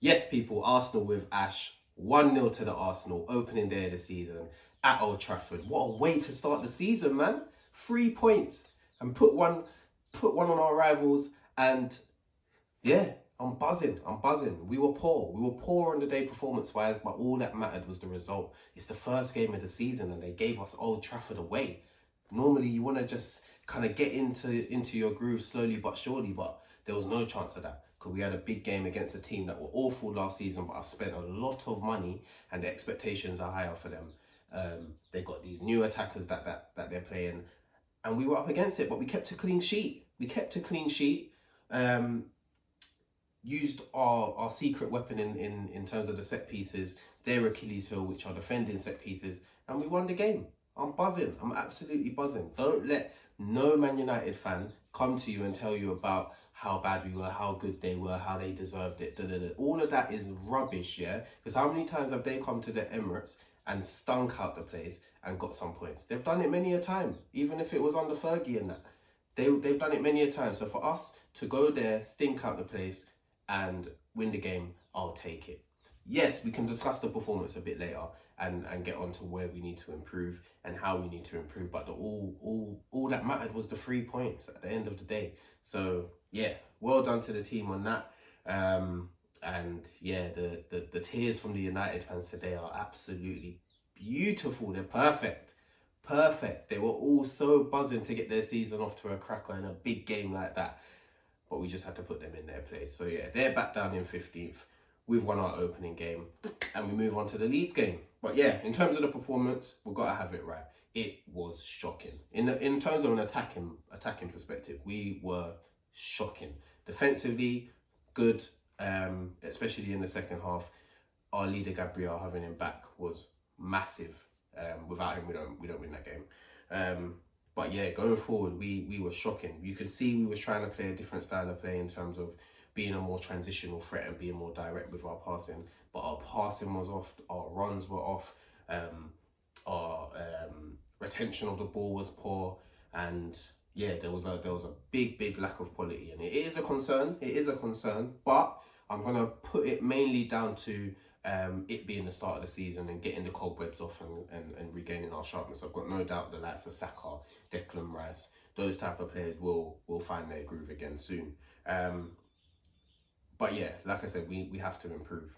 Yes, people, Arsenal with Ash. 1-0 to the Arsenal, opening day of the season at Old Trafford. What a way to start the season, man. 3 points and put one on our rivals. And yeah, I'm buzzing. I'm buzzing. We were poor. We were poor on the day performance-wise, but all that mattered was the result. It's the first game of the season and they gave us Old Trafford away. Normally you want to just kind of get into your groove slowly but surely, but there was no chance of that because we had a big game against a team that were awful last season, but I've spent a lot of money and the expectations are higher for them. They got these new attackers that they're playing, and we were up against it, but we kept a clean sheet. We kept a clean sheet. Um, Used our secret weapon in terms of the set pieces, their Achilles heel, which are defending set pieces, and we won the game. I'm buzzing. I'm absolutely buzzing. Don't let no Man United fan come to you and tell you about how bad we were, how good they were, how they deserved it. Da, da, da. All of that is rubbish, yeah? Because how many times have they come to the Emirates and stunk out the place and got some points? They've done it many a time, even if it was under Fergie and that. They've done it many a time. So for us to go there, stink out the place, and win the game, I'll take it. Yes, we can discuss the performance a bit later and get on to where we need to improve and how we need to improve. But all that mattered was the 3 points at the end of the day. So yeah, well done to the team on that. And yeah, the tears from the United fans today are absolutely beautiful. They're perfect. Perfect. They were all so buzzing to get their season off to a cracker in a big game like that, but we just had to put them in their place. So yeah, they're back down in 15th. We've won our opening game and we move on to the Leeds game. But yeah, in terms of the performance, we've got to have it right. It was shocking. In terms of an attacking perspective, we were shocking. Defensively, good, especially in the second half. Our leader Gabriel, having him back was massive. Without him, we don't win that game. But yeah, going forward, we were shocking. You could see we was trying to play a different style of play in terms of being a more transitional threat and being more direct with our passing. But our passing was off, our runs were off, our retention of the ball was poor, and yeah, there was a big lack of quality, and it is a concern. It is a concern, but I'm gonna put it mainly down to it being the start of the season and getting the cobwebs off and regaining our sharpness. I've got no doubt the likes of Saka, Declan Rice, those type of players will find their groove again soon. But yeah, like I said, we have to improve.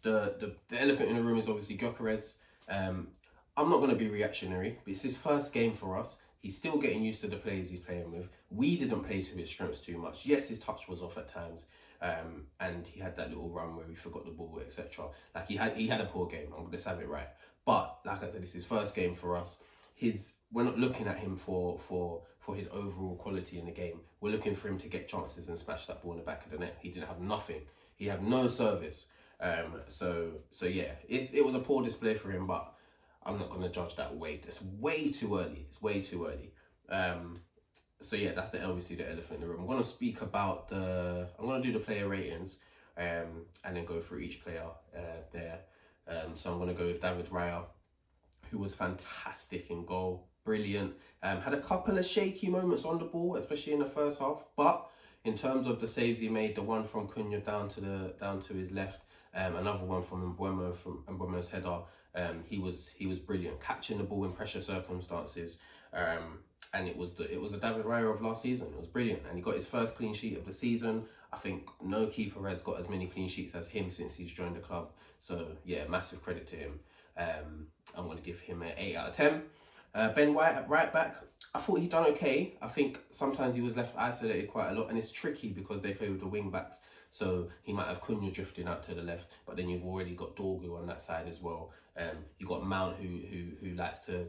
The elephant in the room is obviously Gyökeres. I'm not going to be reactionary, but it's his first game for us. He's still getting used to the players he's playing with. We didn't play to his strengths too much. Yes, his touch was off at times, and he had that little run where he forgot the ball, etc. Like he had a poor game. Let's have it right. But like I said, it's his first game for us. We're not looking at him for his overall quality in the game. We're looking for him to get chances and smash that ball in the back of the net. He didn't have nothing. He had no service. So yeah, it was a poor display for him, but I'm not going to judge that weight. It's way too early. It's way too early. So yeah, that's obviously the elephant in the room. I'm going to speak about I'm going to do the player ratings, and then go through each player there. So I'm going to go with David Raya, who was fantastic in goal, brilliant. Had a couple of shaky moments on the ball, especially in the first half. But in terms of the saves he made, the one from Cunha down to his left, another one from Mbeumo's header. He was brilliant, catching the ball in pressure circumstances. And it was the David Raya of last season. It was brilliant, and he got his first clean sheet of the season. I think no keeper has got as many clean sheets as him since he's joined the club. So yeah, massive credit to him. I'm going to give him an 8 out of 10. Ben White at right back, I thought he done okay. I think sometimes he was left isolated quite a lot, and it's tricky because they play with the wing backs. So he might have Cunha drifting out to the left, but then you've already got Dorgu on that side as well. You've got Mount who likes to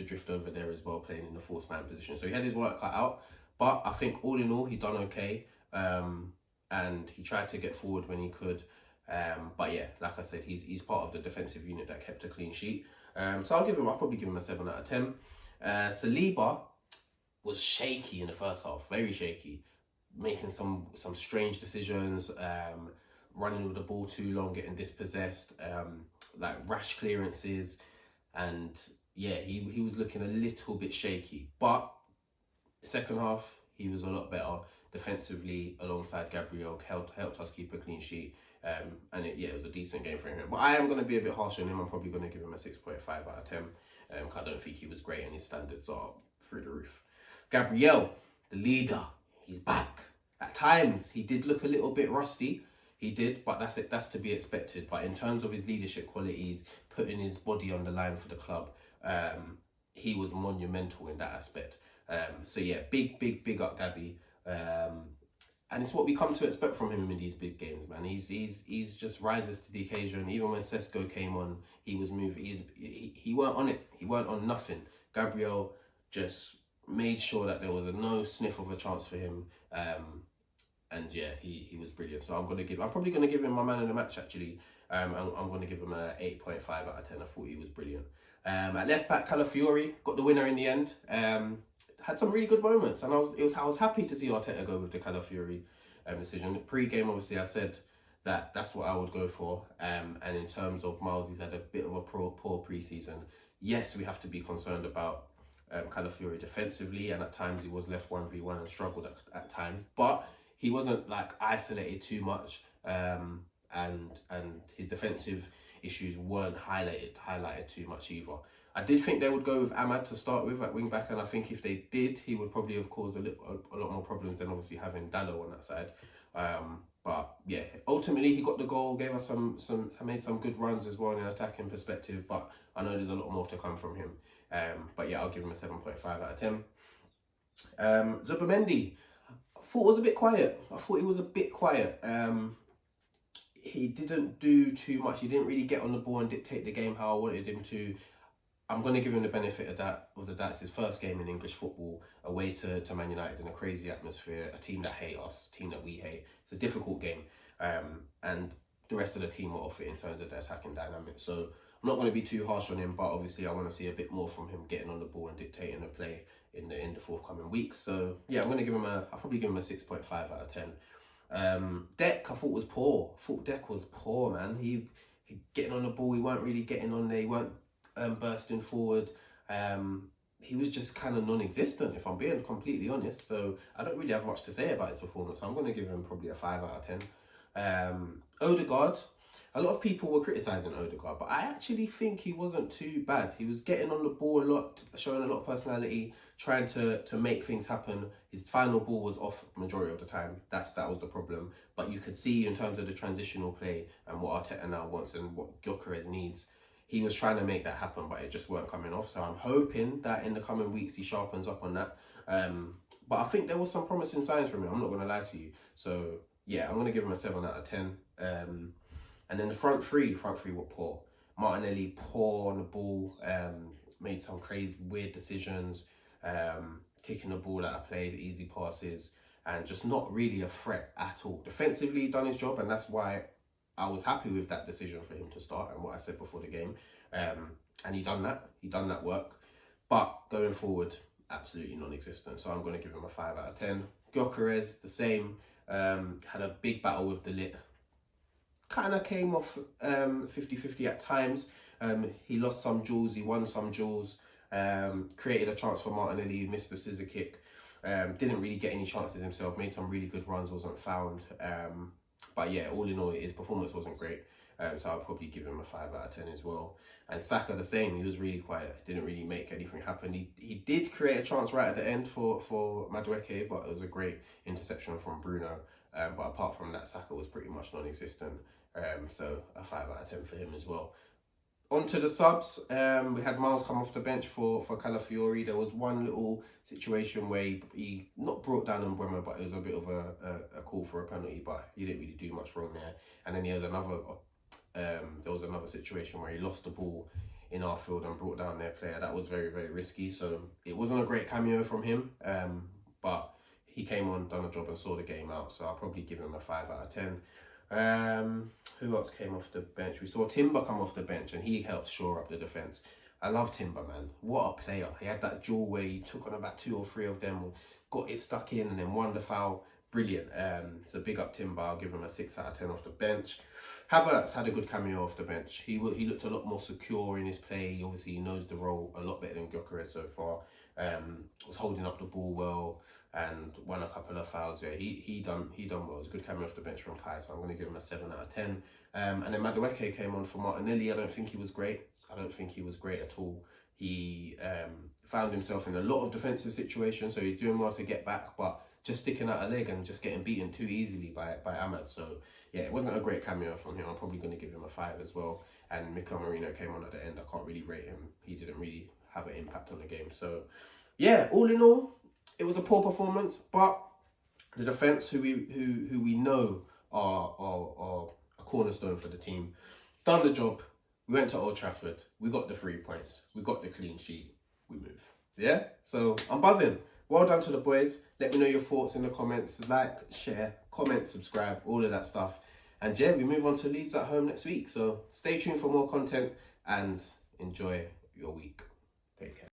drift over there as well, playing in the false nine position. So he had his work cut out, but I think all in all he done okay. And he tried to get forward when he could. But yeah, like I said, he's part of the defensive unit that kept a clean sheet. So I'll probably give him a 7 out of 10. Saliba was shaky in the first half, very shaky, making some strange decisions, running with the ball too long, getting dispossessed, like rash clearances, and yeah, he was looking a little bit shaky. But second half, he was a lot better defensively alongside Gabriel, helped us keep a clean sheet. It was a decent game for him. But I am going to be a bit harsh on him. I'm probably going to give him a 6.5 out of 10. I don't think he was great, and his standards are through the roof. Gabriel, the leader, he's back. At times, he did look a little bit rusty. He did, but that's it. That's to be expected. But in terms of his leadership qualities, putting his body on the line for the club, he was monumental in that aspect. Big up Gabby. And it's what we come to expect from him in these big games, man. He's just rises to the occasion. Even when Sesko came on, he was moving. He weren't on it. He weren't on nothing. Gabriel just made sure that there was no sniff of a chance for him. He was brilliant. So I'm probably gonna give him my man of the match actually. I'm gonna give him a 8.5 out of 10. I thought he was brilliant. At left back, Calafiori got the winner in the end. Had some really good moments, and I was happy to see Arteta go with the Calafiori decision. Pre-game, obviously, I said that's what I would go for. And in terms of Miles, he's had a bit of a poor pre-season. Yes, we have to be concerned about Calafiori defensively, and at times he was left 1v1 and struggled at times, but he wasn't like isolated too much, and his defensive issues weren't highlighted too much either. I did think they would go with Ahmad to start with at wing back, and I think if they did, he would probably have caused a lot more problems than obviously having Dallo on that side. But yeah, ultimately he got the goal, gave us made some good runs as well in an attacking perspective. But I know there's a lot more to come from him. I'll give him a 7.5 out of 10. Zubimendi, I thought was a bit quiet. He didn't do too much. He didn't really get on the ball and dictate the game how I wanted him to. I'm going to give him the benefit of that. It's his first game in English football, away to Man United in a crazy atmosphere, a team that hate us, a team that we hate. It's a difficult game, and the rest of the team were off it in terms of their attacking dynamics. So I'm not going to be too harsh on him, but obviously I want to see a bit more from him getting on the ball and dictating the play in the forthcoming weeks. So yeah, I'll probably give him a 6.5 out of 10. Deck, I thought was poor. Deck was poor, man. He getting on the ball, he weren't really getting on there. He weren't bursting forward. He was just kind of non-existent, if I'm being completely honest. So I don't really have much to say about his performance. So I'm going to give him probably a 5 out of 10. Odegaard, a lot of people were criticising Odegaard, but I actually think he wasn't too bad. He was getting on the ball a lot, showing a lot of personality, trying to make things happen. His final ball was off majority of the time. That was the problem. But you could see in terms of the transitional play and what Arteta now wants and what Gyökeres needs, he was trying to make that happen, but it just weren't coming off. So I'm hoping that in the coming weeks he sharpens up on that. But I think there was some promising signs from him. I'm not going to lie to you. So yeah, I'm going to give him a 7 out of 10. And then the front three were poor. Martinelli poor on the ball, made some crazy weird decisions, kicking the ball out of play, the easy passes, and just not really a threat at all. Defensively, he done his job, and that's why I was happy with that decision for him to start and what I said before the game. And he done that work. But going forward, absolutely non-existent. So I'm going to give him a 5 out of 10. Gyökeres, the same. Had a big battle with the lit. Kind of came off 50-50 at times. He lost some duels, he won some duels. Created a chance for Martinelli, missed the scissor kick. Didn't really get any chances himself. Made some really good runs, wasn't found. But yeah, all in all, his performance wasn't great. So I'll probably give him a 5 out of 10 as well. And Saka the same. He was really quiet. Didn't really make anything happen. He did create a chance right at the end for Madueke, but it was a great interception from Bruno. But apart from that, Saka was pretty much non-existent. So a 5 out of 10 for him as well. On to the subs. We had Miles come off the bench for Calafiori. There was one little situation where he not brought down Mbeumo, but it was a bit of a call for a penalty, but he didn't really do much wrong there. And then he had there was another situation where he lost the ball in our field and brought down their player. That was very, very risky. So it wasn't a great cameo from him, but he came on, done a job and saw the game out. So I'll probably give him a 5 out of 10. Who else came off the bench? We saw Timber come off the bench and he helped shore up the defence. I love Timber, man. What a player. He had that duel where he took on about 2 or 3 of them, got it stuck in and then won the foul. Brilliant. So big up Timber. I'll give him a 6 out of 10 off the bench. Havertz had a good cameo off the bench. He looked a lot more secure in his play. Obviously, he knows the role a lot better than Gyökeres so far. Was holding up the ball well. and won a couple of fouls. Yeah, he done well. It was a good cameo off the bench from Kai, so I'm going to give him a 7 out of 10. And then Madueke came on for Martinelli. I don't think he was great. At all. He found himself in a lot of defensive situations, so he's doing well to get back, but just sticking out a leg and just getting beaten too easily by Ahmad. So yeah, it wasn't a great cameo from him. I'm probably going to give him a 5 as well. And Mikel Merino came on at the end. I can't really rate him. He didn't really have an impact on the game. So yeah, all in all, it was a poor performance, but the defence, who we know are a cornerstone for the team, done the job. We went to Old Trafford. We got the 3 points. We got the clean sheet. We move. Yeah? So I'm buzzing. Well done to the boys. Let me know your thoughts in the comments. Like, share, comment, subscribe, all of that stuff. And yeah, we move on to Leeds at home next week. So stay tuned for more content and enjoy your week. Take care.